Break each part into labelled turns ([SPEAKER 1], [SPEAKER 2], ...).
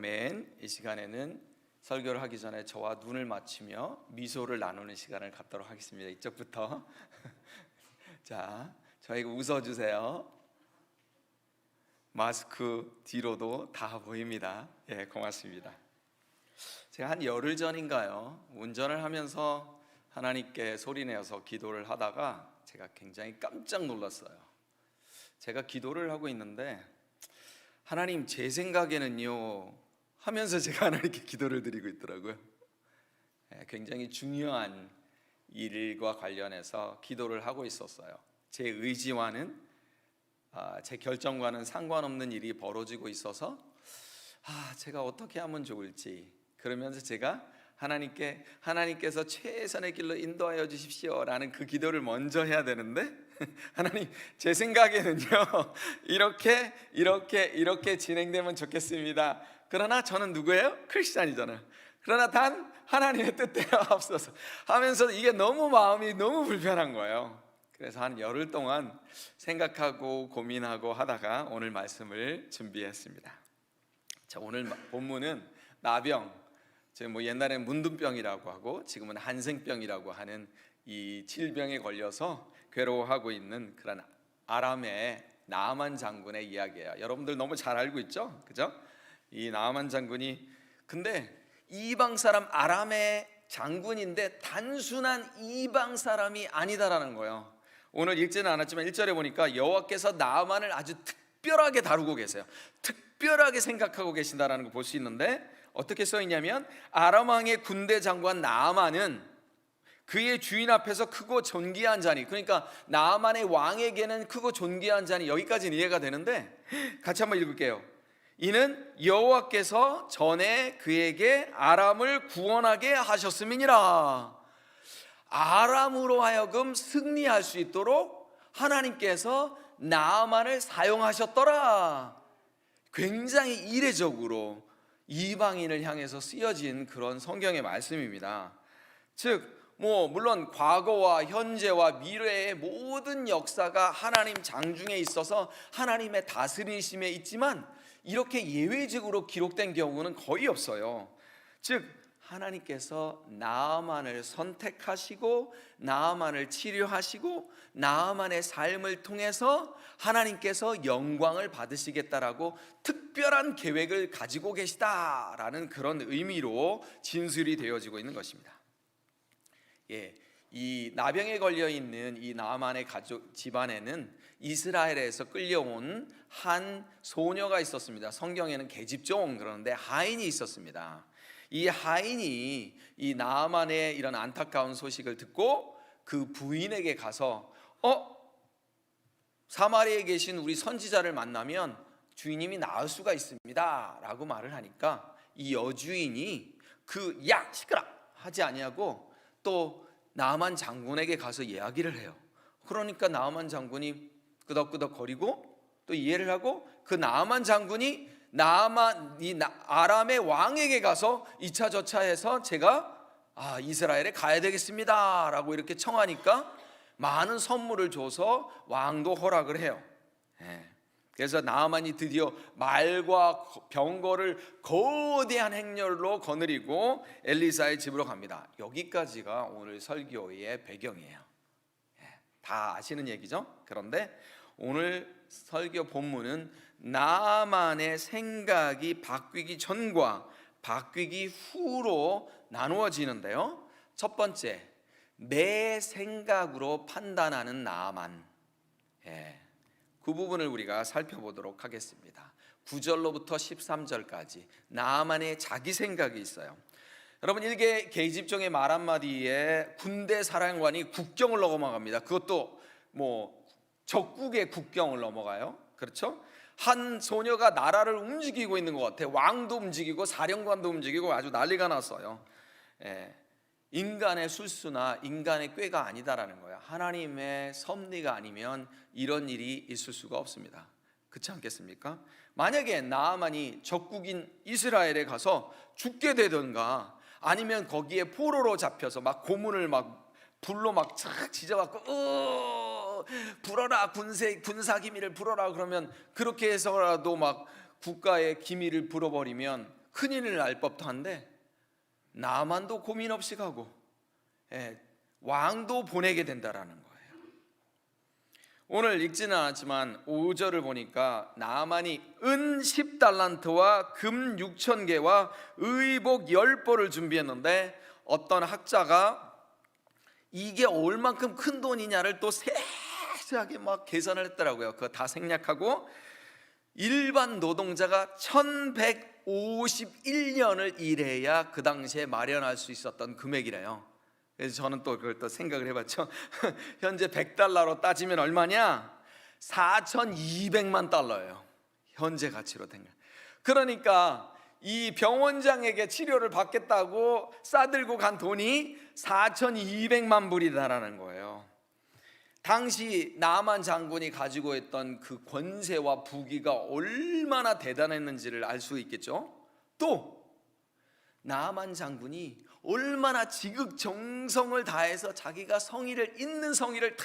[SPEAKER 1] 아멘. 이 시간에는 설교를 하기 전에 저와 눈을 맞추며 미소를 나누는 시간을 갖도록 하겠습니다. 이쪽부터 자, 저에게 웃어주세요. 마스크 뒤로도 다 보입니다. 예, 고맙습니다. 제가 한 열흘 전인가요, 운전을 하면서 하나님께 소리내어서 기도를 하다가 제가 굉장히 깜짝 놀랐어요. 제가 기도를 하고 있는데 하나님, 제 생각에는요 하면서 제가 하나님께 기도를 드리고 있더라고요. 굉장히 중요한 일과 관련해서 기도를 하고 있었어요. 제 의지와는 제 결정과는 상관없는 일이 벌어지고 있어서 제가 어떻게 하면 좋을지, 그러면서 제가 하나님께서 최선의 길로 인도하여 주십시오 라는 그 기도를 먼저 해야 되는데 하나님, 제 생각에는요 이렇게 진행되면 좋겠습니다. 그러나 저는 누구예요? 크리스찬이잖아요. 그러나 단 하나님의 뜻대로 앞서서 하면서 이게 마음이 너무 불편한 거예요. 그래서 한 열흘 동안 생각하고 고민하고 하다가 오늘 말씀을 준비했습니다. 자, 오늘 본문은 나병, 옛날에는 문둥병이라고 하고 지금은 한생병이라고 하는 이 질병에 걸려서 괴로워하고 있는 그런 아람의 나아만 장군의 이야기예요. 여러분들 너무 잘 알고 있죠? 그죠? 이 나아만 장군이, 근데 이방 사람 아람의 장군인데 단순한 이방 사람이 아니다라는 거예요. 오늘 읽지는 않았지만 1절에 보니까 여호와께서 나아만을 아주 특별하게 다루고 계세요. 특별하게 생각하고 계신다라는 거 볼 수 있는데, 어떻게 써 있냐면 아람 왕의 군대 장관 나아만은 그의 주인 앞에서 크고 존귀한 자니, 그러니까 나아만의 왕에게는 크고 존귀한 자니, 여기까지는 이해가 되는데 같이 한번 읽을게요. 이는 여호와께서 전에 그에게 아람을 구원하게 하셨음이니라. 아람으로 하여금 승리할 수 있도록 하나님께서 나아만을 사용하셨더라. 굉장히 이례적으로 이방인을 향해서 쓰여진 그런 성경의 말씀입니다. 즉 물론 과거와 현재와 미래의 모든 역사가 하나님 장중에 있어서 하나님의 다스리심에 있지만 이렇게 예외적으로 기록된 경우는 거의 없어요. 즉 하나님께서 나아만을 선택하시고 나아만을 치료하시고 나아만의 삶을 통해서 하나님께서 영광을 받으시겠다라고 특별한 계획을 가지고 계시다라는 그런 의미로 진술이 되어지고 있는 것입니다. 이 나병에 걸려 있는 이 나아만의 가족 집안에는 이스라엘에서 끌려온 한 소녀가 있었습니다. 성경에는 계집종, 그러는데 하인이 있었습니다. 이 하인이 이 나아만의 이런 안타까운 소식을 듣고 그 부인에게 가서 사마리아에 계신 우리 선지자를 만나면 주인님이 나을 수가 있습니다 라고 말을 하니까 이 여주인이 시끄러 하지 아니하고 또 나아만 장군에게 가서 이야기를 해요. 그러니까 나아만 장군이 끄덕끄덕 거리고 또 이해를 하고, 그 나아만 장군이 아람의 왕에게 가서 이차 저차 해서 제가 이스라엘에 가야 되겠습니다 라고 이렇게 청하니까 많은 선물을 줘서 왕도 허락을 해요. 그래서 나아만이 드디어 말과 병거를 거대한 행렬로 거느리고 엘리사의 집으로 갑니다. 여기까지가 오늘 설교의 배경이에요. 다 아시는 얘기죠? 그런데 오늘 설교 본문은 나아만의 생각이 바뀌기 전과 바뀌기 후로 나누어지는데요. 첫 번째, 내 생각으로 판단하는 나아만. 그 부분을 우리가 살펴보도록 하겠습니다. 9절로부터 13절까지 나아만의 자기 생각이 있어요. 여러분, 일개 계집종의 말 한마디에 군대 사령관이 국경을 넘어갑니다. 그것도 적국의 국경을 넘어가요. 그렇죠? 한 소녀가 나라를 움직이고 있는 것 같아요. 왕도 움직이고 사령관도 움직이고 아주 난리가 났어요. 인간의 술수나 인간의 꾀가 아니다라는 거예요. 하나님의 섭리가 아니면 이런 일이 있을 수가 없습니다. 그렇지 않겠습니까? 만약에 나아만이 적국인 이스라엘에 가서 죽게 되든가 아니면 거기에 포로로 잡혀서 막 고문을 불로 착 지져갖고 불어라, 군사 기밀을 불어라 그러면, 그렇게 해서라도 국가의 기밀을 불어버리면 큰일을 날 법도 한데 나만도 고민 없이 가고 왕도 보내게 된다라는 거예요. 오늘 읽지는 않았지만 5절을 보니까 나만이 은 10달란트와 금 6,000개와 의복 10벌을 준비했는데 어떤 학자가 이게 얼만큼 큰 돈이냐를 또 세세하게 막 계산을 했더라고요. 그거 다 생략하고 일반 노동자가 1151년을 일해야 그 당시에 마련할 수 있었던 금액이래요. 그래서 저는 또 그걸 또 생각을 해봤죠. 현재 100달러로 따지면 얼마냐? 4,200만 달러예요. 현재 가치로 된 거. 그러니까 이 병원장에게 치료를 받겠다고 싸들고 간 돈이 4,200만 불이다라는 거예요. 당시 나만 장군이 가지고 있던 그 권세와 부귀가 얼마나 대단했는지를 알 수 있겠죠. 또 나만 장군이 얼마나 지극정성을 다해서 자기가 성의를 있는 성의를 다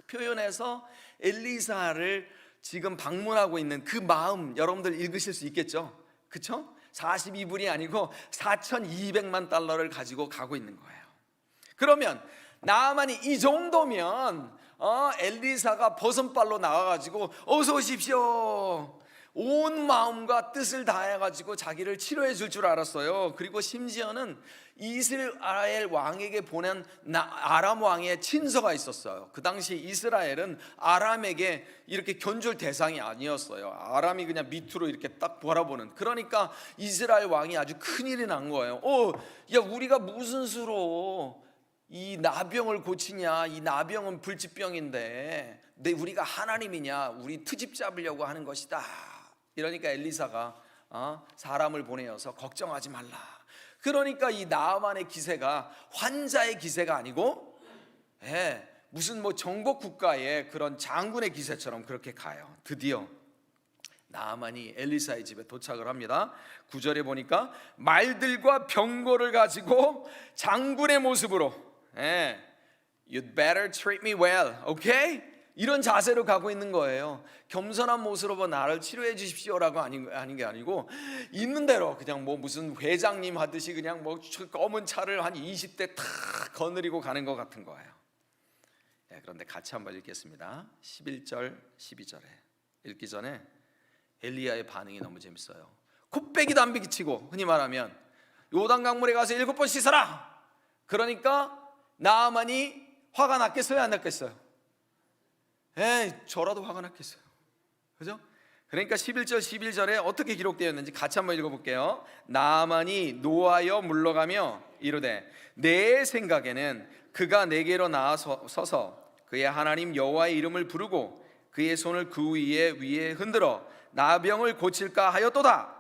[SPEAKER 1] 표현해서 엘리사를 지금 방문하고 있는 그 마음 여러분들 읽으실 수 있겠죠. 그렇죠? 42불이 아니고 4,200만 달러를 가지고 가고 있는 거예요. 그러면 나만이 이 정도면 엘리사가 버선발로 나와가지고 어서 오십시오 온 마음과 뜻을 다해가지고 자기를 치료해 줄 줄 알았어요. 그리고 심지어는 이스라엘 왕에게 보낸 아람 왕의 친서가 있었어요. 그 당시 이스라엘은 아람에게 이렇게 견줄 대상이 아니었어요. 아람이 그냥 밑으로 이렇게 딱 바라보는. 그러니까 이스라엘 왕이 아주 큰일이 난 거예요. 야 우리가 무슨 수로 이 나병을 고치냐? 이 나병은 불치병인데 우리가 하나님이냐? 우리 트집 잡으려고 하는 것이다. 이러니까 엘리사가 사람을 보내어서 걱정하지 말라. 그러니까 이 나아만의 기세가 환자의 기세가 아니고 무슨 뭐 정복 국가의 그런 장군의 기세처럼 그렇게 가요. 드디어 나아만이 엘리사의 집에 도착을 합니다. 9절에 보니까 말들과 병거를 가지고 장군의 모습으로 You'd better treat me well, okay? 이런 자세로 가고 있는 거예요. 겸손한 모습으로 나를 치료해 주십시오라고 하는 게 아니고 있는 대로 그냥 뭐 무슨 회장님 하듯이 그냥 뭐 검은 차를 한 20대 탁 거느리고 가는 것 같은 거예요. 그런데 같이 한번 읽겠습니다. 11절 12절에 읽기 전에 엘리야의 반응이 너무 재밌어요. 콧배기도 안 비치고 흔히 말하면 요단 강물에 가서 7번 씻어라. 그러니까 나아만이 화가 났겠어요, 안 났겠어요? 저라도 화가 났겠어요. 그죠? 그러니까 11절 11절에 어떻게 기록되어 있는지 같이 한번 읽어볼게요. 나아만이 노하여 물러가며 이르되 내 생각에는 그가 내게로 나아서서 그의 하나님 여호와의 이름을 부르고 그의 손을 그 위에 흔들어 나병을 고칠까 하였도다.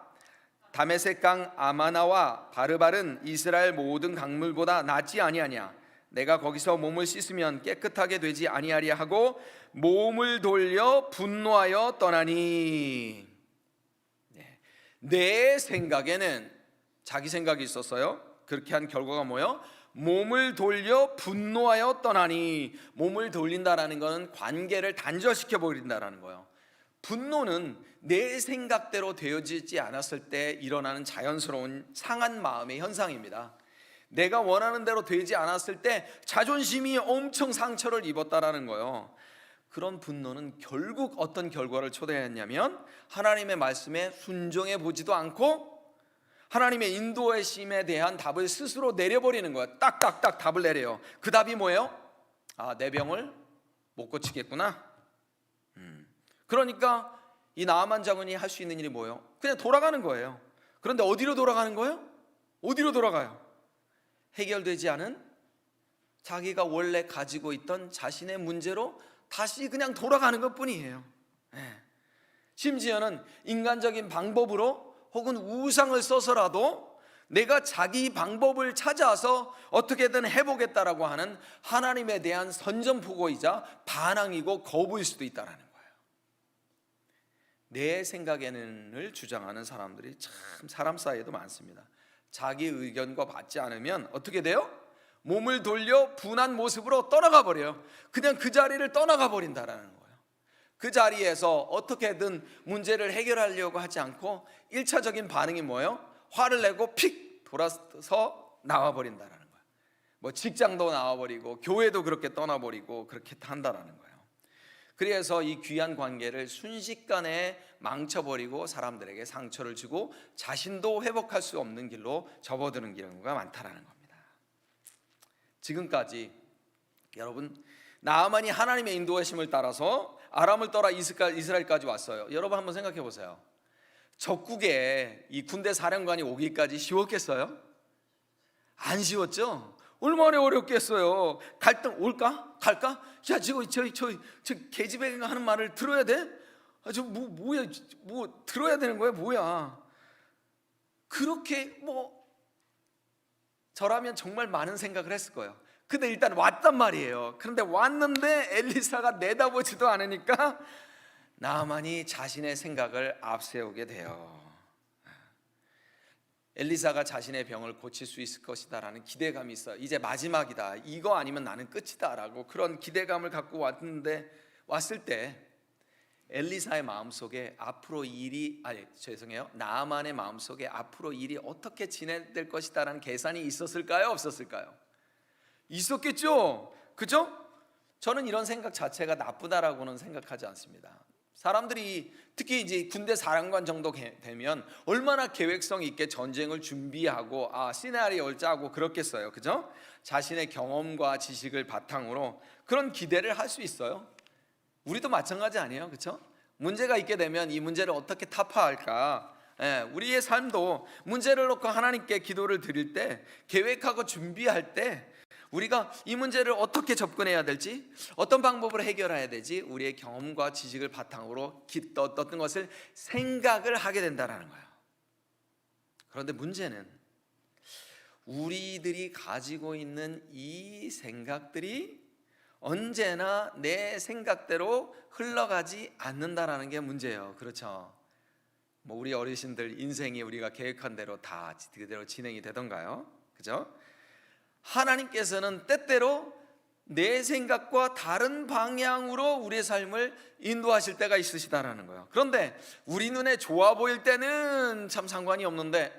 [SPEAKER 1] 다메섹 강 아마나와 바르발은 이스라엘 모든 강물보다 낫지 아니하냐. 내가 거기서 몸을 씻으면 깨끗하게 되지 아니하리야 하고 몸을 돌려 분노하여 떠나니. 내 생각에는 자기 생각이 있었어요. 그렇게 한 결과가 뭐예요? 몸을 돌려 분노하여 떠나니. 몸을 돌린다라는 것은 관계를 단절시켜 버린다라는 거예요. 분노는 내 생각대로 되어지지 않았을 때 일어나는 자연스러운 상한 마음의 현상입니다. 내가 원하는 대로 되지 않았을 때 자존심이 엄청 상처를 입었다라는 거예요. 그런 분노는 결국 어떤 결과를 초래했냐면 하나님의 말씀에 순종해 보지도 않고 하나님의 인도하심에 대한 답을 스스로 내려버리는 거예요. 딱딱딱 답을 내려요. 그 답이 뭐예요? 내 병을 못 고치겠구나. 그러니까 이 나아만 장군이 할 수 있는 일이 뭐예요? 그냥 돌아가는 거예요. 그런데 어디로 돌아가는 거예요? 어디로 돌아가요? 해결되지 않은 자기가 원래 가지고 있던 자신의 문제로 다시 그냥 돌아가는 것뿐이에요. 심지어는 인간적인 방법으로 혹은 우상을 써서라도 내가 자기 방법을 찾아서 어떻게든 해보겠다라고 하는 하나님에 대한 선전포고이자 반항이고 거부일 수도 있다는 거예요. 내 생각에는을 주장하는 사람들이 참 사람 사이에도 많습니다. 자기 의견과 맞지 않으면 어떻게 돼요? 몸을 돌려 분한 모습으로 떠나가 버려요. 그냥 그 자리를 떠나가 버린다라는 거예요. 그 자리에서 어떻게든 문제를 해결하려고 하지 않고 1차적인 반응이 뭐예요? 화를 내고 픽 돌아서 나와버린다라는 거예요. 뭐 직장도 나와버리고 교회도 그렇게 떠나버리고 그렇게 한다라는 거예요. 그래서 이 귀한 관계를 순식간에 망쳐버리고 사람들에게 상처를 주고 자신도 회복할 수 없는 길로 접어드는 경우가 많다라는 겁니다. 지금까지 여러분, 나아만이 하나님의 인도하심을 따라서 아람을 떠나 이스라엘까지 왔어요. 여러분 한번 생각해 보세요. 적국에 이 군대 사령관이 오기까지 쉬웠겠어요? 안 쉬웠죠? 얼마나 어렵겠어요. 갈등 올까? 갈까? 야, 저 계집애 하는 말을 들어야 돼? 아, 뭐야? 뭐 들어야 되는 거야? 뭐야? 그렇게 저라면 정말 많은 생각을 했을 거예요. 근데 일단 왔단 말이에요. 그런데 왔는데 엘리사가 내다보지도 않으니까 나아만이 자신의 생각을 앞세우게 돼요. 엘리사가 자신의 병을 고칠 수 있을 것이다 라는 기대감이 있어요. 이제 마지막이다, 이거 아니면 나는 끝이다 라고 그런 기대감을 갖고 왔을 때 엘리사의 마음속에 나아만의 마음속에 앞으로 일이 어떻게 진행될 것이다 라는 계산이 있었을까요? 없었을까요? 있었겠죠? 그죠? 저는 이런 생각 자체가 나쁘다라고는 생각하지 않습니다. 사람들이 특히 이제 군대 사령관 정도 되면 얼마나 계획성 있게 전쟁을 준비하고 시나리오를 짜고 그렇겠어요. 그죠? 자신의 경험과 지식을 바탕으로 그런 기대를 할 수 있어요. 우리도 마찬가지 아니에요? 그렇죠? 문제가 있게 되면 이 문제를 어떻게 타파할까? 우리의 삶도 문제를 놓고 하나님께 기도를 드릴 때, 계획하고 준비할 때 우리가 이 문제를 어떻게 접근해야 될지, 어떤 방법으로 해결해야 되지, 우리의 경험과 지식을 바탕으로 어떤 것을 생각을 하게 된다는 거예요. 그런데 문제는 우리들이 가지고 있는 이 생각들이 언제나 내 생각대로 흘러가지 않는다라는 게 문제예요. 그렇죠? 우리 어르신들 인생이 우리가 계획한 대로 다 그대로 진행이 되던가요? 그죠? 하나님께서는 때때로 내 생각과 다른 방향으로 우리의 삶을 인도하실 때가 있으시다라는 거예요. 그런데 우리 눈에 좋아 보일 때는 참 상관이 없는데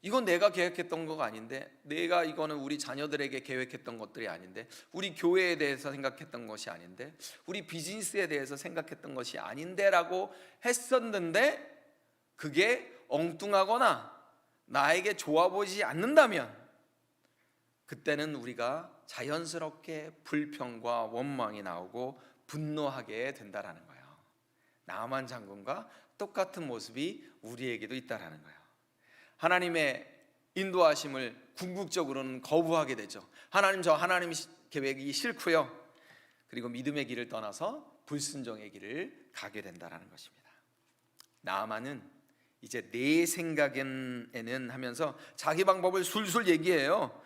[SPEAKER 1] 이건 내가 계획했던 거가 아닌데, 이거는 우리 자녀들에게 계획했던 것들이 아닌데, 우리 교회에 대해서 생각했던 것이 아닌데, 우리 비즈니스에 대해서 생각했던 것이 아닌데 라고 했었는데 그게 엉뚱하거나 나에게 좋아 보이지 않는다면 그때는 우리가 자연스럽게 불평과 원망이 나오고 분노하게 된다라는 거예요. 나아만 장군과 똑같은 모습이 우리에게도 있다라는 거예요. 하나님의 인도하심을 궁극적으로는 거부하게 되죠. 하나님 계획이 싫고요. 그리고 믿음의 길을 떠나서 불순종의 길을 가게 된다라는 것입니다. 나아만은 이제 내 생각에는 하면서 자기 방법을 술술 얘기해요.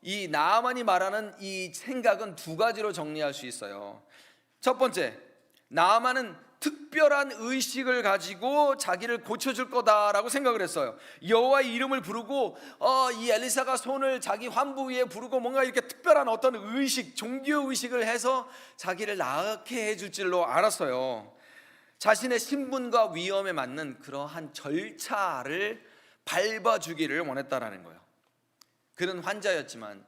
[SPEAKER 1] 이 나아만이 말하는 이 생각은 두 가지로 정리할 수 있어요. 첫 번째, 나아만은 특별한 의식을 가지고 자기를 고쳐줄 거다라고 생각을 했어요. 여호와의 이름을 부르고 이 엘리사가 손을 자기 환부 위에 부르고 뭔가 이렇게 특별한 어떤 의식, 종교 의식을 해서 자기를 낫게 해줄 줄로 알았어요. 자신의 신분과 위험에 맞는 그러한 절차를 밟아주기를 원했다라는 거예요. 그는 환자였지만,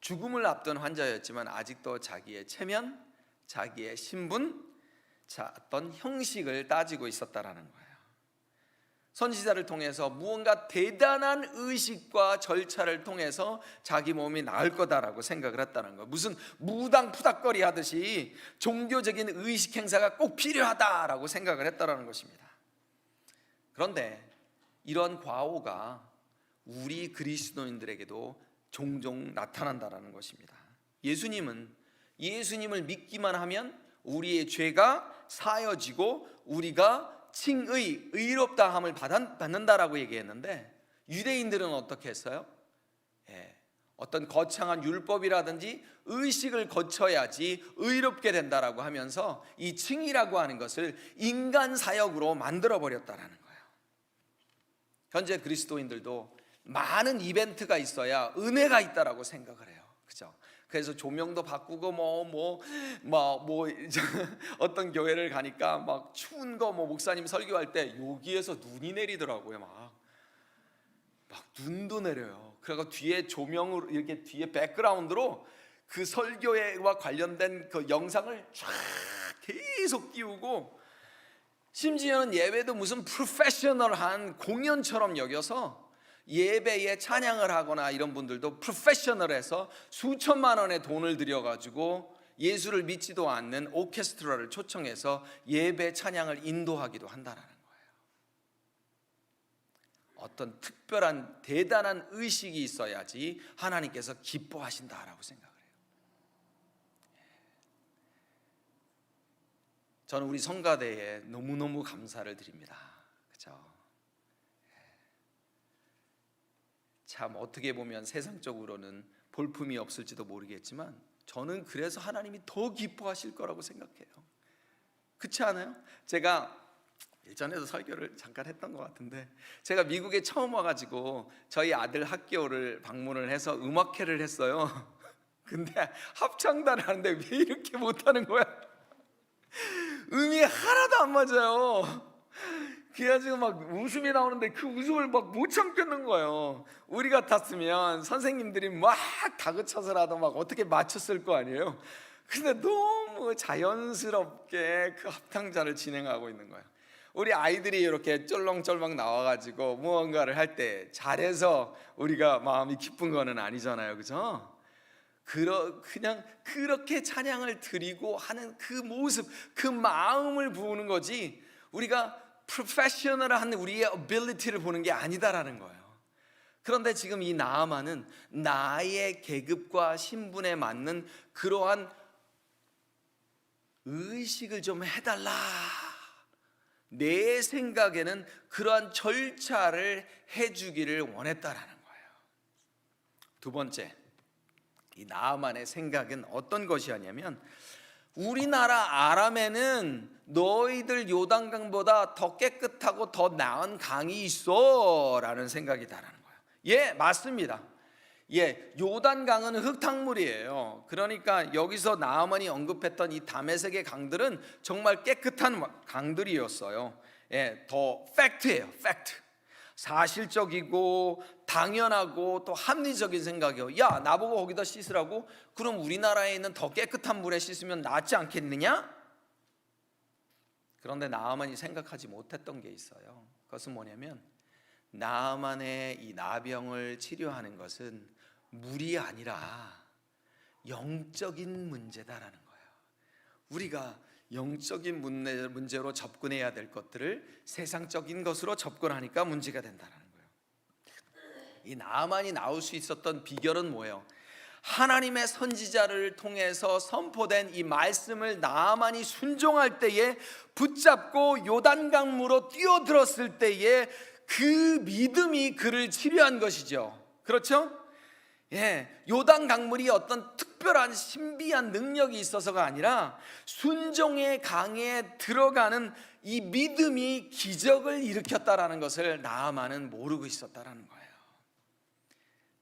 [SPEAKER 1] 죽음을 앞둔 환자였지만 아직도 자기의 체면, 자기의 신분, 어떤 형식을 따지고 있었다라는 거예요. 선지자를 통해서 무언가 대단한 의식과 절차를 통해서 자기 몸이 나을 거다라고 생각을 했다는 거예요. 무슨 무당푸닥거리 하듯이 종교적인 의식 행사가 꼭 필요하다라고 생각을 했다라는 것입니다. 그런데 이런 과오가 우리 그리스도인들에게도 종종 나타난다라는 것입니다. 예수님을 믿기만 하면 우리의 죄가 사여지고 우리가 칭의, 의롭다함을 받는다라고 얘기했는데, 유대인들은 어떻게 했어요? 어떤 거창한 율법이라든지 의식을 거쳐야지 의롭게 된다라고 하면서 이 칭의라고 하는 것을 인간 사역으로 만들어 버렸다라는 거예요. 현재 그리스도인들도 많은 이벤트가 있어야 은혜가 있다라고 생각을 해요. 그죠? 그래서 조명도 바꾸고 어떤 교회를 가니까 막 추운 거 목사님 설교할 때 여기에서 눈이 내리더라고요. 막 눈도 내려요. 그래서 뒤에 조명으로 이렇게 뒤에 백그라운드로 그 설교와 관련된 그 영상을 쫙 계속 띄우고, 심지어는 예배도 무슨 프로페셔널한 공연처럼 여겨서 예배에 찬양을 하거나 이런 분들도 프로페셔널해서 수천만 원의 돈을 들여가지고 예수를 믿지도 않는 오케스트라를 초청해서 예배 찬양을 인도하기도 한다라는 거예요. 어떤 특별한 대단한 의식이 있어야지 하나님께서 기뻐하신다라고 생각을 해요. 저는 우리 성가대에 너무너무 감사를 드립니다. 그렇죠? 참 어떻게 보면 세상적으로는 볼품이 없을지도 모르겠지만 저는 그래서 하나님이 더 기뻐하실 거라고 생각해요. 그렇지 않아요? 제가 일전에도 설교를 잠깐 했던 것 같은데, 제가 미국에 처음 와가지고 저희 아들 학교를 방문을 해서 음악회를 했어요. 근데 합창단을 하는데 왜 이렇게 못하는 거야? 음이 하나도 안 맞아요. 그래가지고 막 웃음이 나오는데 그 웃음을 막 못 참겠는 거예요. 우리 같았으면 선생님들이 막 다그쳐서라도 막 어떻게 맞췄을 거 아니에요. 근데 너무 자연스럽게 그 합창자를 진행하고 있는 거예요. 우리 아이들이 이렇게 쫄렁쫄렁 나와가지고 무언가를 할 때 잘해서 우리가 마음이 기쁜 거는 아니잖아요, 그죠? 그냥 그렇게 찬양을 드리고 하는 그 모습, 그 마음을 부으는 거지, 우리가 프로페셔널한 우리의 어빌리티를 보는 게 아니다라는 거예요. 그런데 지금 이 나아만은 나의 계급과 신분에 맞는 그러한 의식을 좀 해달라, 내 생각에는 그러한 절차를 해주기를 원했다라는 거예요. 두 번째, 이 나아만의 생각은 어떤 것이었냐면, 우리나라 아람에는 너희들 요단강보다 더 깨끗하고 더 나은 강이 있어 라는 생각이다라는 거예요. 예, 맞습니다. 예, 요단강은 흙탕물이에요. 그러니까 여기서 나아만이 언급했던 이 다메섹의 강들은 정말 깨끗한 강들이었어요. 예, 더 팩트예요. 팩트. 사실적이고 당연하고 또 합리적인 생각이요. 야, 나보고 거기다 씻으라고? 그럼 우리나라에 있는 더 깨끗한 물에 씻으면 낫지 않겠느냐? 그런데 나아만이 생각하지 못했던 게 있어요. 그것은 뭐냐면, 나아만의 이 나병을 치료하는 것은 물이 아니라 영적인 문제다라는 거예요. 우리가 영적인 문제로 접근해야 될 것들을 세상적인 것으로 접근하니까 문제가 된다는 거예요. 이 나아만이 나올 수 있었던 비결은 뭐예요? 하나님의 선지자를 통해서 선포된 이 말씀을 나아만이 순종할 때에 붙잡고 요단강물로 뛰어들었을 때에 그 믿음이 그를 치료한 것이죠. 그렇죠? 예, 요단 강물이 어떤 특별한 신비한 능력이 있어서가 아니라 순종의 강에 들어가는 이 믿음이 기적을 일으켰다라는 것을 나아만은 모르고 있었다라는 거예요.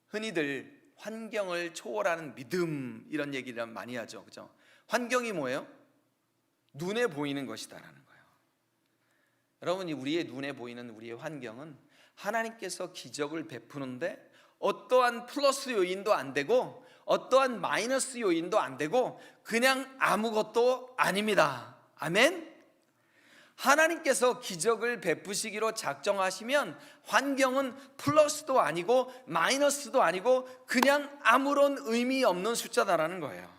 [SPEAKER 1] 흔히들 환경을 초월하는 믿음, 이런 얘기를 많이 하죠, 그죠? 환경이 뭐예요? 눈에 보이는 것이다라는 거예요. 여러분이 우리의 눈에 보이는 우리의 환경은 하나님께서 기적을 베푸는데 어떠한 플러스 요인도 안 되고 어떠한 마이너스 요인도 안 되고 그냥 아무것도 아닙니다. 아멘? 하나님께서 기적을 베푸시기로 작정하시면 환경은 플러스도 아니고 마이너스도 아니고 그냥 아무런 의미 없는 숫자다라는 거예요.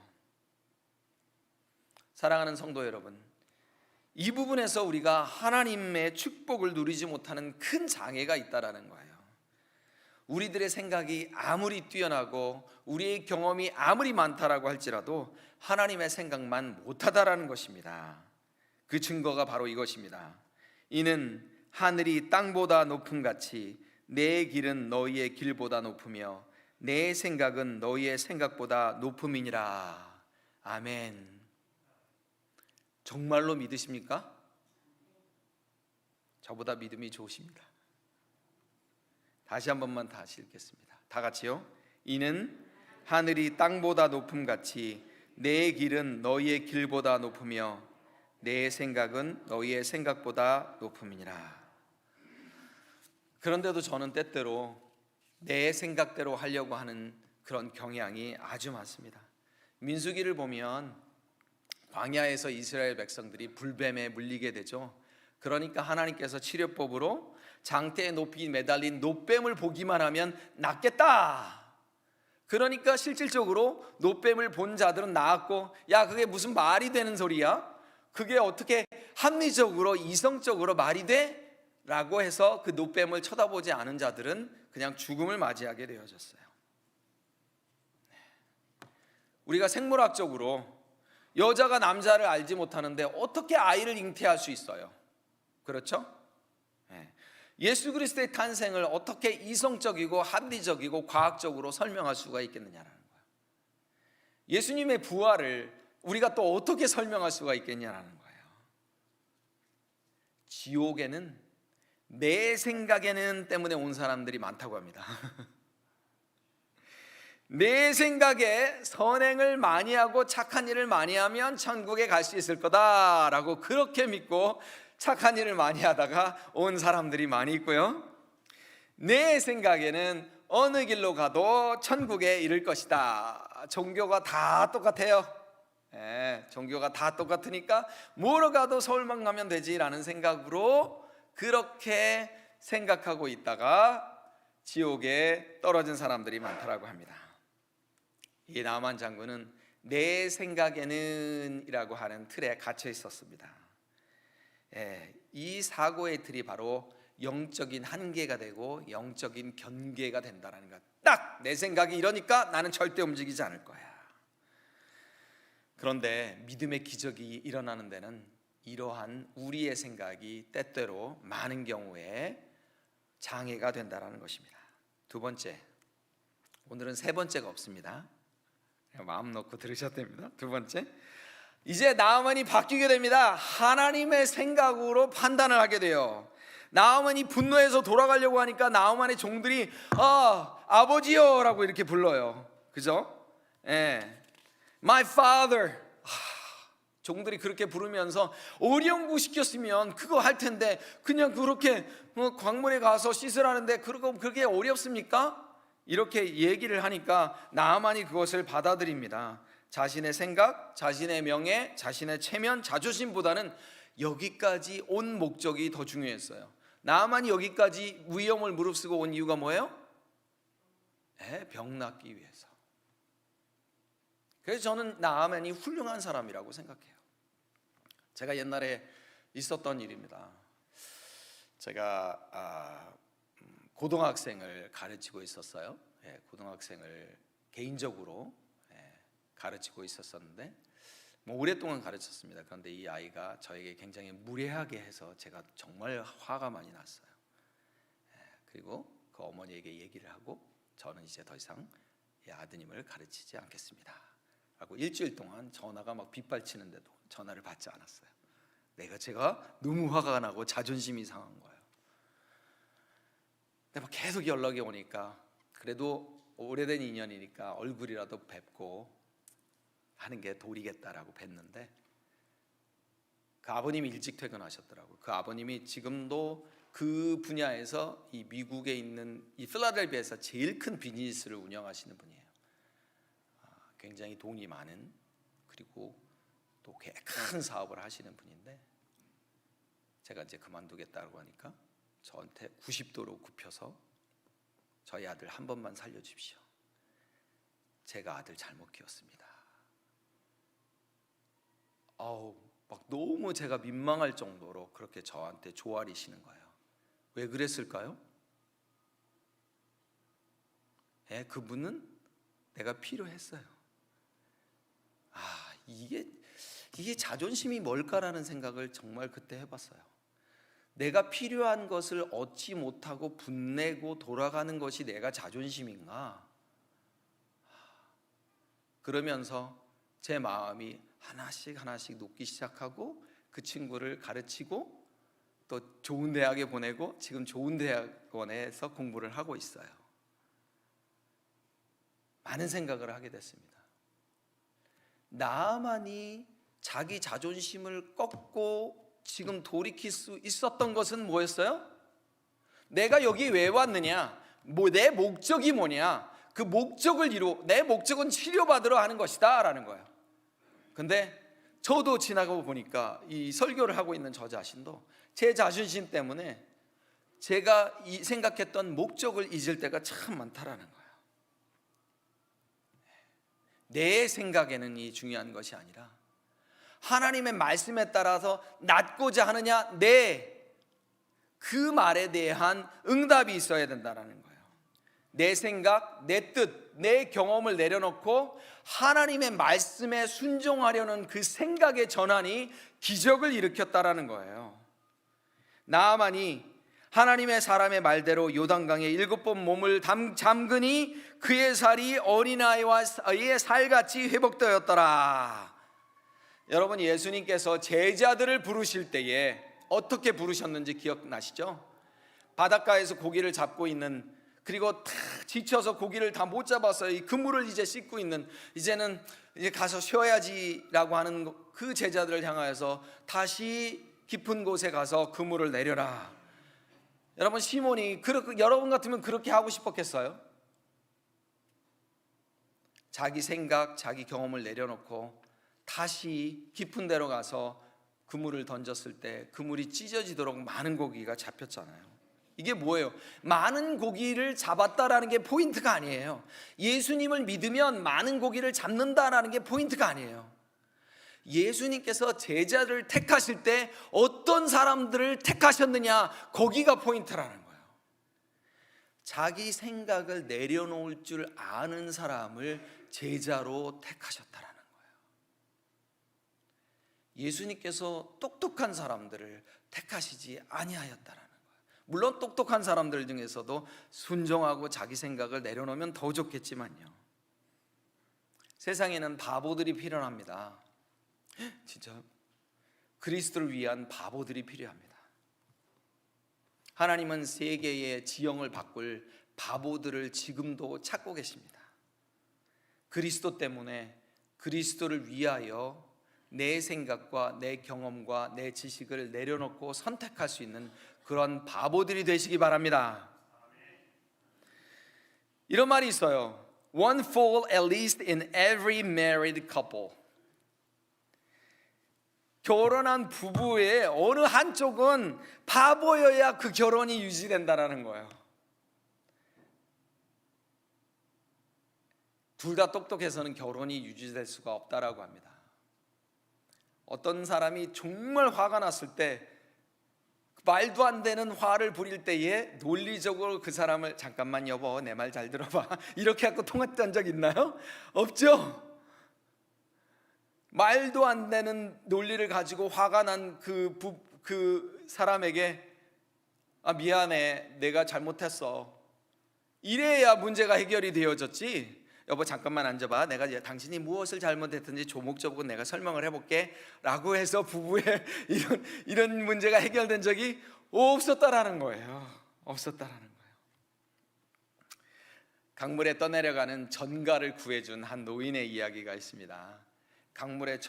[SPEAKER 1] 사랑하는 성도 여러분, 이 부분에서 우리가 하나님의 축복을 누리지 못하는 큰 장애가 있다라는 거예요. 우리들의 생각이 아무리 뛰어나고 우리의 경험이 아무리 많다라고 할지라도 하나님의 생각만 못하다라는 것입니다. 그 증거가 바로 이것입니다. 이는 하늘이 땅보다 높음 같이 내 길은 너희의 길보다 높으며 내 생각은 너희의 생각보다 높음이니라. 아멘. 정말로 믿으십니까? 저보다 믿음이 좋으십니다. 다시 한 번만 다시 읽겠습니다. 다 같이요. 이는 하늘이 땅보다 높음같이 내 길은 너희의 길보다 높으며 내 생각은 너희의 생각보다 높음이니라. 그런데도 저는 때때로 내 생각대로 하려고 하는 그런 경향이 아주 많습니다. 민수기를 보면 광야에서 이스라엘 백성들이 불뱀에 물리게 되죠. 그러니까 하나님께서 치료법으로 장대에 높이 매달린 노뱀을 보기만 하면 낫겠다. 그러니까 실질적으로 노뱀을 본 자들은 나았고, 야, 그게 무슨 말이 되는 소리야? 그게 어떻게 합리적으로 이성적으로 말이 돼? 라고 해서 그 노뱀을 쳐다보지 않은 자들은 그냥 죽음을 맞이하게 되어졌어요. 우리가 생물학적으로 여자가 남자를 알지 못하는데 어떻게 아이를 잉태할 수 있어요? 그렇죠? 예수 그리스도의 탄생을 어떻게 이성적이고 합리적이고 과학적으로 설명할 수가 있겠느냐라는 거예요. 예수님의 부활을 우리가 또 어떻게 설명할 수가 있겠냐라는 거예요. 지옥에는 내 생각에는 때문에 온 사람들이 많다고 합니다. 내 생각에 선행을 많이 하고 착한 일을 많이 하면 천국에 갈 수 있을 거다라고 그렇게 믿고 착한 일을 많이 하다가 온 사람들이 많이 있고요. 내 생각에는 어느 길로 가도 천국에 이를 것이다. 종교가 다 똑같아요. 종교가 다 똑같으니까 뭐로 가도 서울만 가면 되지라는 생각으로 그렇게 생각하고 있다가 지옥에 떨어진 사람들이 많다라고 합니다. 이 나만 장군은 내 생각에는 이라고 하는 틀에 갇혀 있었습니다. 이 사고의 틀이 바로 영적인 한계가 되고 영적인 경계가 된다는 것. 딱 내 생각이 이러니까 나는 절대 움직이지 않을 거야. 그런데 믿음의 기적이 일어나는 데는 이러한 우리의 생각이 때때로 많은 경우에 장애가 된다는 것입니다. 두 번째, 오늘은 세 번째가 없습니다. 마음 놓고 들으셔도 됩니다. 두 번째, 이제 나아만이 바뀌게 됩니다. 하나님의 생각으로 판단을 하게 돼요. 나아만이 분노해서 돌아가려고 하니까 나아만의 종들이 아버지요 라고 이렇게 불러요. 그죠? My father. 종들이 그렇게 부르면서 어령구 시켰으면 그거 할 텐데 그냥 그렇게 광물에 가서 씻으라는데 그게 어렵습니까? 이렇게 얘기를 하니까 나아만이 그것을 받아들입니다. 자신의 생각, 자신의 명예, 자신의 체면, 자존심보다는 여기까지 온 목적이 더 중요했어요. 나아만이 여기까지 위험을 무릅쓰고 온 이유가 뭐예요? 병 낫기 위해서. 그래서 저는 나아만이 훌륭한 사람이라고 생각해요. 제가 옛날에 있었던 일입니다. 제가 고등학생을 가르치고 있었어요. 고등학생을 개인적으로 가르치고 있었었는데 오랫동안 가르쳤습니다. 그런데 이 아이가 저에게 굉장히 무례하게 해서 제가 정말 화가 많이 났어요. 그리고 그 어머니에게 얘기를 하고 저는 이제 더 이상 이 아드님을 가르치지 않겠습니다 라고 일주일 동안 전화가 막 빗발치는데도 전화를 받지 않았어요. 제가 너무 화가 나고 자존심이 상한 거예요. 근데 계속 연락이 오니까 그래도 오래된 인연이니까 얼굴이라도 뵙고 하는 게 도리겠다라고 뵀는데 그 아버님이 일찍 퇴근하셨더라고요. 그 아버님이 지금도 그 분야에서 이 미국에 있는 이 필라델피아에서 제일 큰 비즈니스를 운영하시는 분이에요. 굉장히 돈이 많은, 그리고 또 큰 사업을 하시는 분인데 제가 이제 그만두겠다고 하니까 저한테 90도로 굽혀서 저희 아들 한 번만 살려주십시오. 제가 아들 잘못 키웠습니다. 막 너무 제가 민망할 정도로 그렇게 저한테 조아리시는 거예요. 왜 그랬을까요? 그분은 내가 필요했어요. 이게 자존심이 뭘까라는 생각을 정말 그때 해봤어요. 내가 필요한 것을 얻지 못하고 분내고 돌아가는 것이 내가 자존심인가? 그러면서 제 마음이 하나씩 녹기 시작하고 그 친구를 가르치고 또 좋은 대학에 보내고 지금 좋은 대학원에서 공부를 하고 있어요. 많은 생각을 하게 됐습니다. 나만이 자기 자존심을 꺾고 지금 돌이킬 수 있었던 것은 뭐였어요? 내가 여기 왜 왔느냐? 내 목적이 뭐냐? 그 목적을 내 목적은 치료받으러 하는 것이다 라는 거예요. 근데 저도 지나가고 보니까 이 설교를 하고 있는 저 자신도 제 자존심 때문에 제가 생각했던 목적을 잊을 때가 참 많다라는 거예요. 내 생각에는 이 중요한 것이 아니라 하나님의 말씀에 따라서 낫고자 하느냐, 그 말에 대한 응답이 있어야 된다는 거예요. 내 생각, 내 뜻, 내 경험을 내려놓고 하나님의 말씀에 순종하려는 그 생각의 전환이 기적을 일으켰다라는 거예요. 나아만이 하나님의 사람의 말대로 요단강에 7번 몸을 잠그니 그의 살이 어린아이의 살같이 회복되었더라. 여러분, 예수님께서 제자들을 부르실 때에 어떻게 부르셨는지 기억나시죠? 바닷가에서 고기를 잡고 있는, 그리고 다 지쳐서 고기를 다 못 잡아서 이 그물을 이제 씻고 있는, 이제는 이제 가서 쉬어야지라고 하는 그 제자들을 향하여서 다시 깊은 곳에 가서 그물을 내려라. 여러분, 시몬이 여러분 같으면 그렇게 하고 싶었겠어요? 자기 생각, 자기 경험을 내려놓고 다시 깊은 데로 가서 그물을 던졌을 때 그물이 찢어지도록 많은 고기가 잡혔잖아요. 이게 뭐예요? 많은 고기를 잡았다라는 게 포인트가 아니에요. 예수님을 믿으면 많은 고기를 잡는다라는 게 포인트가 아니에요. 예수님께서 제자를 택하실 때 어떤 사람들을 택하셨느냐, 거기가 포인트라는 거예요. 자기 생각을 내려놓을 줄 아는 사람을 제자로 택하셨다라는 거예요. 예수님께서 똑똑한 사람들을 택하시지 아니하였다라는 거예요. 물론 똑똑한 사람들 중에서도 순종하고 자기 생각을 내려놓으면 더 좋겠지만요, 세상에는 바보들이 필요합니다. 진짜 그리스도를 위한 바보들이 필요합니다. 하나님은 세계의 지형을 바꿀 바보들을 지금도 찾고 계십니다. 그리스도 때문에, 그리스도를 위하여 내 생각과 내 경험과 내 지식을 내려놓고 선택할 수 있는 그런 바보들이 되시기 바랍니다. 이런 말이 있어요. One fool at least in every married couple. 결혼한 부부의 어느 한쪽은 바보여야 그 결혼이 유지된다라는 거예요. 둘 다 똑똑해서는 결혼이 유지될 수가 없다라고 합니다. 어떤 사람이 정말 화가 났을 때, 말도 안 되는 화를 부릴 때에 논리적으로 그 사람을, 잠깐만 여보 내 말 잘 들어봐, 이렇게 하고 통화한 적 있나요? 없죠? 말도 안 되는 논리를 가지고 화가 난 그 사람에게 미안해, 내가 잘못했어, 이래야 문제가 해결이 되어졌지. 여보 잠깐만 앉아봐, 내가 당신이 무엇을 잘못했든지 조목조목 내가 설명을 해볼게 라고 해서 부부의 이런 문제가 해결된 적이 없었다라는 거예요. 없었다라는 거예요. 강물에 떠내려가는 전갈을 구해준 한 노인의 이야기가 있습니다. 강물에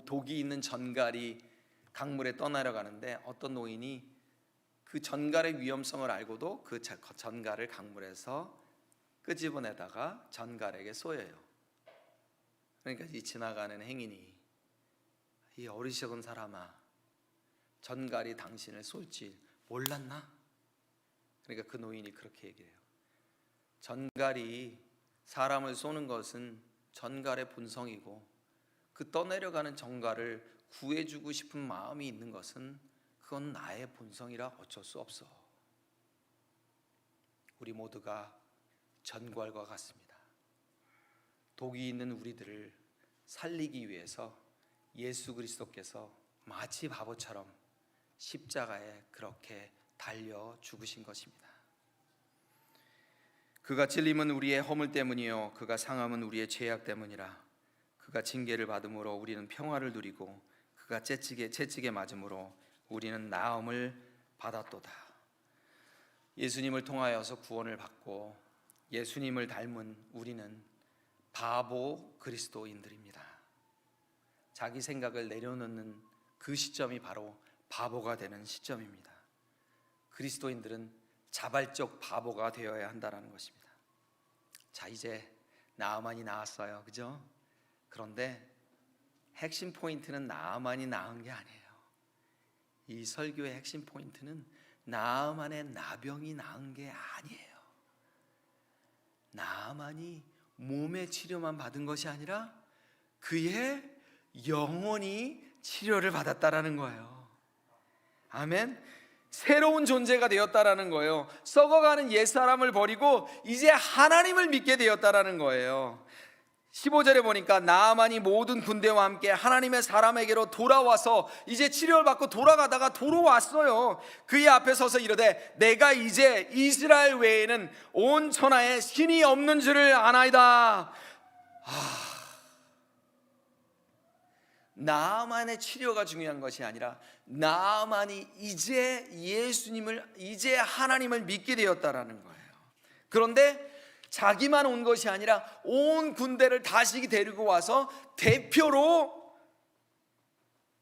[SPEAKER 1] 독이 있는 전갈이 강물에 떠내려가는데, 어떤 노인이 그 전갈의 위험성을 알고도 그 전갈을 강물에서 끄집어내다가 전갈에게 쏘여요. 그러니까 이 지나가는 행인이, 이 어리석은 사람아, 전갈이 당신을 쏠지 몰랐나? 그러니까 그 노인이 그렇게 얘기해요. 전갈이 사람을 쏘는 것은 전갈의 본성이고, 그 떠내려가는 전갈을 구해주고 싶은 마음이 있는 것은 그건 나의 본성이라 어쩔 수 없어. 우리 모두가 전갈과 같습니다. 독이 있는 우리들을 살리기 위해서 예수 그리스도께서 마치 바보처럼 십자가에 그렇게 달려 죽으신 것입니다. 그가 찔림은 우리의 허물 때문이요 그가 상함은 우리의 죄악 때문이라. 그가 징계를 받음으로 우리는 평화를 누리고 그가 채찍에 맞음으로 우리는 나음을 받았도다. 예수님을 통하여서 구원을 받고 예수님을 닮은 우리는 바보 그리스도인들입니다. 자기 생각을 내려놓는 그 시점이 바로 바보가 되는 시점입니다. 그리스도인들은 자발적 바보가 되어야 한다는 것입니다. 자, 이제 나아만이 나았어요, 그죠? 그런데 핵심 포인트는 나아만이 나은 게 아니에요. 이 설교의 핵심 포인트는 나아만의 나병이 나은 게 아니에요. 나아만이 몸의 치료만 받은 것이 아니라 그의 영혼이 치료를 받았다라는 거예요. 아멘. 새로운 존재가 되었다라는 거예요. 썩어가는 옛사람을 버리고 이제 하나님을 믿게 되었다라는 거예요. 15절에 보니까 나아만이 모든 군대와 함께 하나님의 사람에게로 돌아와서 이제 치료를 받고 돌아가다가 돌아왔어요. 그의 앞에 서서 이르되 내가 이제 이스라엘 외에는 온 천하에 신이 없는 줄을 아나이다. 나아만의 치료가 중요한 것이 아니라 나아만이 이제 예수님을, 이제 하나님을 믿게 되었다라는 거예요. 그런데 자기만 온 것이 아니라 온 군대를 다시 데리고 와서 대표로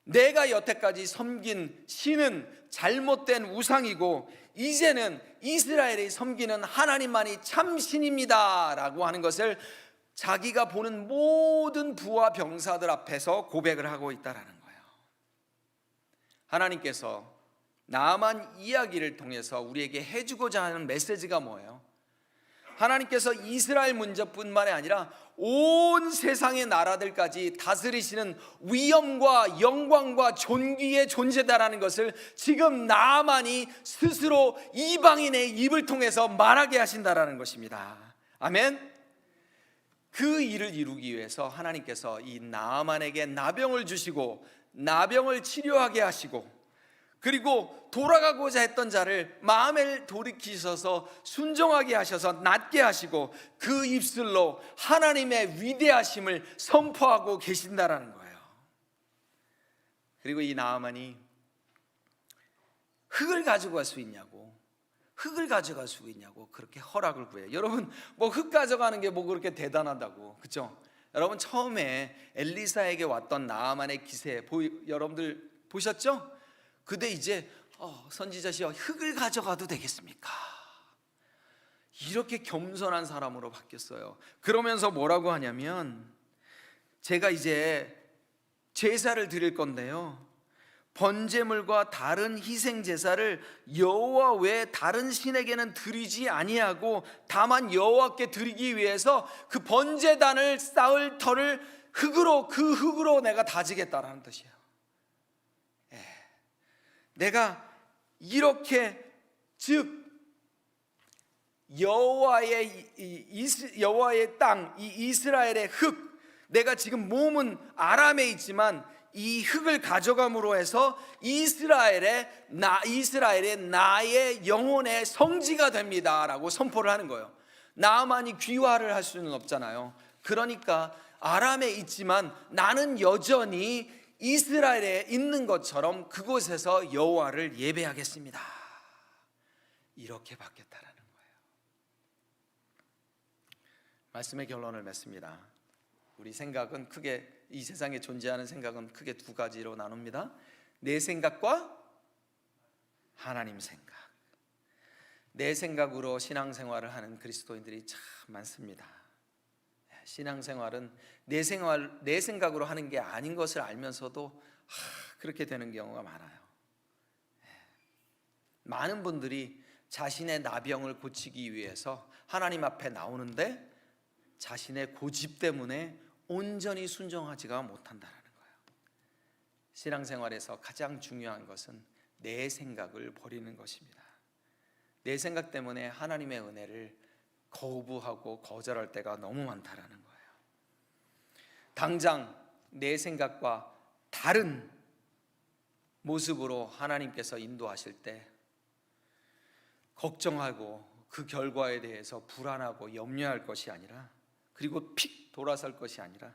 [SPEAKER 1] 내가 여태까지 섬긴 신은 잘못된 우상이고 이제는 이스라엘이 섬기는 하나님만이 참 신입니다 라고 하는 것을 자기가 보는 모든 부하 병사들 앞에서 고백을 하고 있다라는 거예요. 하나님께서 나아만 이야기를 통해서 우리에게 해주고자 하는 메시지가 뭐예요? 하나님께서 이스라엘 문제뿐만이 아니라 온 세상의 나라들까지 다스리시는 위엄과 영광과 존귀의 존재다라는 것을 지금 나아만이 스스로 이방인의 입을 통해서 말하게 하신다라는 것입니다. 아멘. 그 일을 이루기 위해서 하나님께서 이 나아만에게 나병을 주시고 나병을 치료하게 하시고 그리고 돌아가고자 했던 자를 마음을 돌이키셔서 순종하게 하셔서 낫게 하시고 그 입술로 하나님의 위대하심을 선포하고 계신다라는 거예요. 그리고 이 나아만이 흙을 가지고 갈 수 있냐고, 흙을 가져갈 수 있냐고 그렇게 허락을 구해요. 여러분 뭐 흙 가져가는 게 뭐 그렇게 대단하다고, 그렇죠? 여러분 처음에 엘리사에게 왔던 나아만의 기세 여러분들 보셨죠? 그대 이제 선지자시여 흙을 가져가도 되겠습니까? 이렇게 겸손한 사람으로 바뀌었어요. 그러면서 뭐라고 하냐면 제가 이제 제사를 드릴 건데요, 번제물과 다른 희생 제사를 여호와 외에 다른 신에게는 드리지 아니하고 다만 여호와께 드리기 위해서 그 번제단을 쌓을 터를 흙으로, 그 흙으로 내가 다지겠다라는 뜻이에요. 내가 이렇게 즉 여호와의 땅, 이 이스라엘의 흙, 내가 지금 몸은 아람에 있지만 이 흙을 가져감으로 해서 이스라엘의 나의 영혼의 성지가 됩니다라고 선포를 하는 거예요. 나아만이 귀화를 할 수는 없잖아요. 그러니까 아람에 있지만 나는 여전히 이스라엘에 있는 것처럼 그곳에서 여호와를 예배하겠습니다. 이렇게 바뀌었다라는 거예요. 말씀의 결론을 맺습니다. 우리 생각은 크게, 이 세상에 존재하는 생각은 크게 두 가지로 나눕니다. 내 생각과 하나님 생각. 내 생각으로 신앙생활을 하는 그리스도인들이 참 많습니다. 신앙생활은 내 생각으로 하는 게 아닌 것을 알면서도 그렇게 되는 경우가 많아요. 많은 분들이 자신의 나병을 고치기 위해서 하나님 앞에 나오는데 자신의 고집 때문에 온전히 순종하지가 못한다는 거예요. 신앙생활에서 가장 중요한 것은 내 생각을 버리는 것입니다. 내 생각 때문에 하나님의 은혜를 거부하고 거절할 때가 너무 많다라는 거예요. 당장 내 생각과 다른 모습으로 하나님께서 인도하실 때 걱정하고 그 결과에 대해서 불안하고 염려할 것이 아니라, 그리고 픽 돌아설 것이 아니라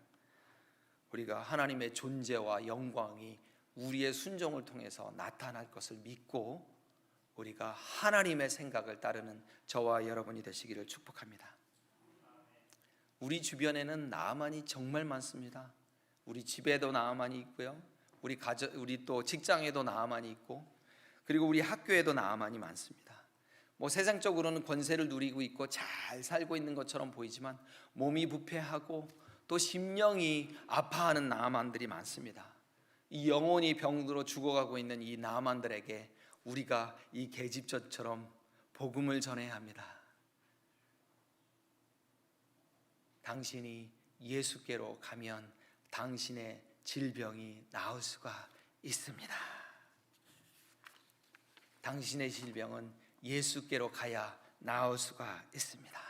[SPEAKER 1] 우리가 하나님의 존재와 영광이 우리의 순종을 통해서 나타날 것을 믿고 우리가 하나님의 생각을 따르는 저와 여러분이 되시기를 축복합니다. 우리 주변에는 나아만이 정말 많습니다. 우리 집에도 나아만이 있고요. 우리 또 직장에도 나아만이 있고, 그리고 우리 학교에도 나아만이 많습니다. 뭐 세상적으로는 권세를 누리고 있고 잘 살고 있는 것처럼 보이지만 몸이 부패하고 또 심령이 아파하는 나아만들이 많습니다. 이 영혼이 병들어 죽어가고 있는 이 나아만들에게 우리가 이 계집전처럼 복음을 전해야 합니다. 당신이 예수께로 가면 당신의 질병이 나을 수가 있습니다. 당신의 질병은 예수께로 가야 나을 수가 있습니다.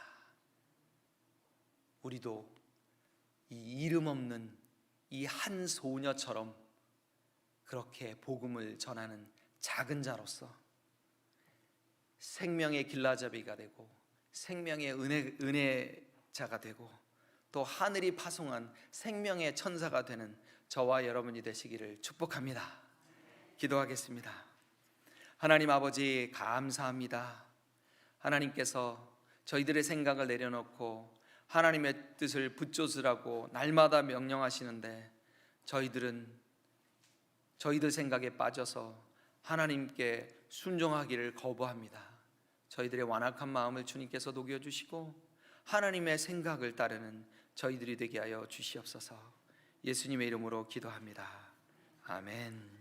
[SPEAKER 1] 우리도 이 이름 없는 이 한 소녀처럼 그렇게 복음을 전하는 작은 자로서 생명의 길라잡이가 되고 생명의 은혜자가 되고 또 하늘이 파송한 생명의 천사가 되는 저와 여러분이 되시기를 축복합니다. 기도하겠습니다. 하나님 아버지, 감사합니다. 하나님께서 저희들의 생각을 내려놓고 하나님의 뜻을 붙잡으라고 날마다 명령하시는데 저희들 생각에 빠져서 하나님께 순종하기를 거부합니다. 저희들의 완악한 마음을 주님께서 녹여주시고 하나님의 생각을 따르는 저희들이 되게 하여 주시옵소서. 예수님의 이름으로 기도합니다. 아멘.